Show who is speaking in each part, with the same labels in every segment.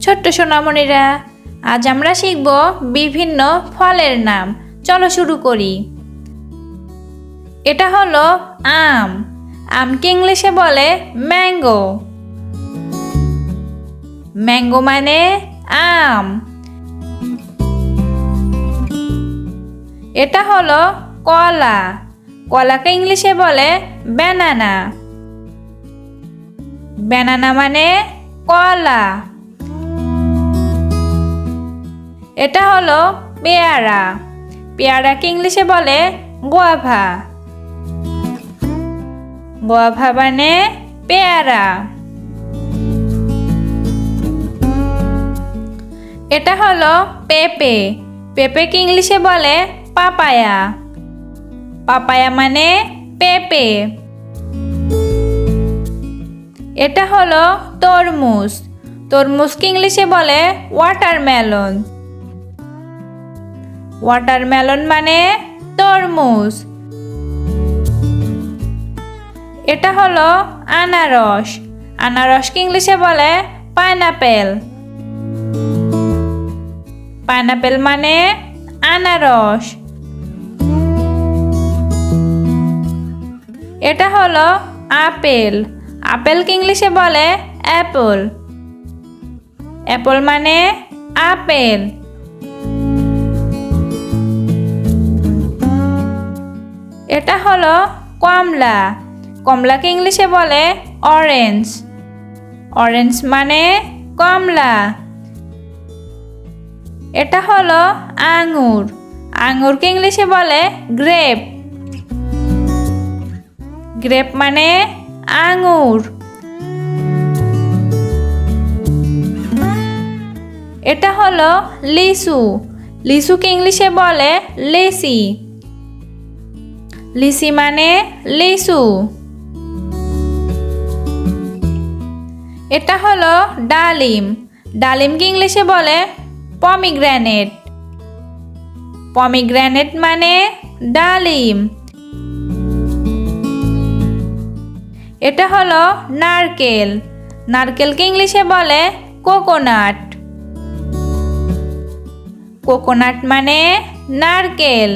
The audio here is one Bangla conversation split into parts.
Speaker 1: ছোট্ট সোনামণিরা, আজ আমরা শিখব বিভিন্ন ফলের নাম। চলো শুরু করি। এটা হলো আম। আমকে ইংলিশে বলে ম্যাঙ্গো। ম্যাঙ্গো মানে আম। এটা হলো কলা। কলাকে ইংলিশে বলে ব্যানানা। ব্যানানা মানে কলা। এটা হলো পেয়ারা। পেয়ারাকে ইংলিশে বলে গোয়াভা। গোয়াভা মানে পেয়ারা। এটা হলো পেঁপে। পেঁপেকে ইংলিশে বলে পাপায়া। পাপায়া মানে পেঁপে। এটা হলো তরমুজ। তরমুজকে ইংলিশে বলে ওয়াটারমেলন। ওয়াটারমেলন মানে তরমুজ। এটা হলো আনারস। আনারসকে ইংলিশে বলে পাইনাপেল। পাইনাপেল মানে আনারস। এটা হলো আপেল। আপেলকে ইংলিশে বলে অ্যাপল। অ্যাপল মানে আপেল। এটা হলো কমলা। কমলাকে ইংলিশে বলে অরেঞ্জ। অরেঞ্জ মানে কমলা। এটা হলো আঙ্গুর। আঙ্গুরকে ইংলিশে বলে গ্রেপ। গ্রেপ মানে আঙ্গুর। এটা হলো লিচু। লিচুকে ইংলিশে বলে লেসি। লিচি মানে লিচু। এটা হলো ডালিম। ডালিমকে ইংলিশে বলে পমিগ্রেনেট। পমিগ্রেনেট মানে ডালিম। এটা হলো নারকেল। নারকেলকে ইংলিশে বলে কোকোনাট। কোকোনাট মানে নারকেল।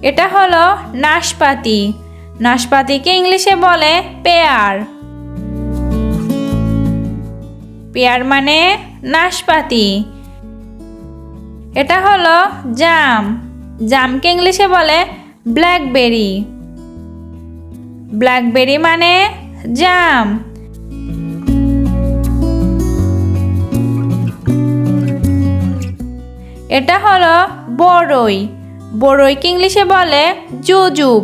Speaker 1: এটা হলো নাশপাতি। নাশপাতিকে ইংলিশে বলে পেয়ার। পেয়ার মানে নাশপাতি। এটা হলো জাম। জামকে ইংলিশে বলে ব্ল্যাকবেরি। ব্ল্যাকবেরি মানে জাম। এটা হলো বড়ই। বড়ইকে ইংলিশে বলে জুজুব।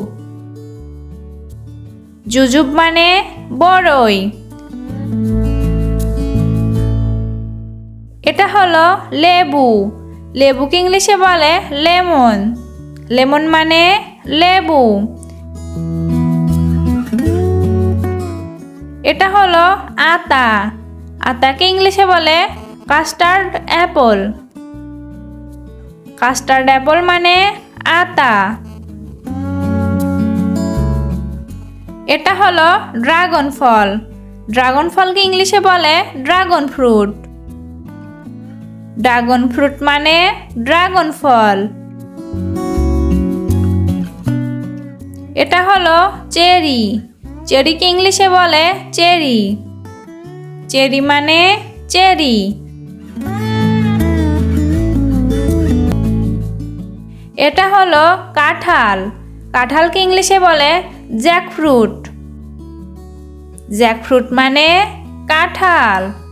Speaker 1: জুজুব মানে বড়ই। এটা হলো লেবু। লেবুকে ইংলিশে বলে লেমন। লেমন মানে লেবু। এটা হলো আতা। আতাকে ইংলিশে বলে কাস্টার্ড অ্যাপল। কাস্টার্ড অ্যাপল মানে আতা। এটা হলো ড্রাগন ফল। ড্রাগন ফলকে ইংলিশে বলে ড্রাগন ফ্রুট। ড্রাগন ফ্রুট মানে ড্রাগন ফল। এটা হলো চেরি। চেরিকে ইংলিশে বলে চেরি। চেরি মানে চেরি। এটা হলো কাঁঠাল। কাঁঠালকে ইংলিশে বলে জ্যাকফ্রুট। জ্যাকফ্রুট মানে কাঁঠাল।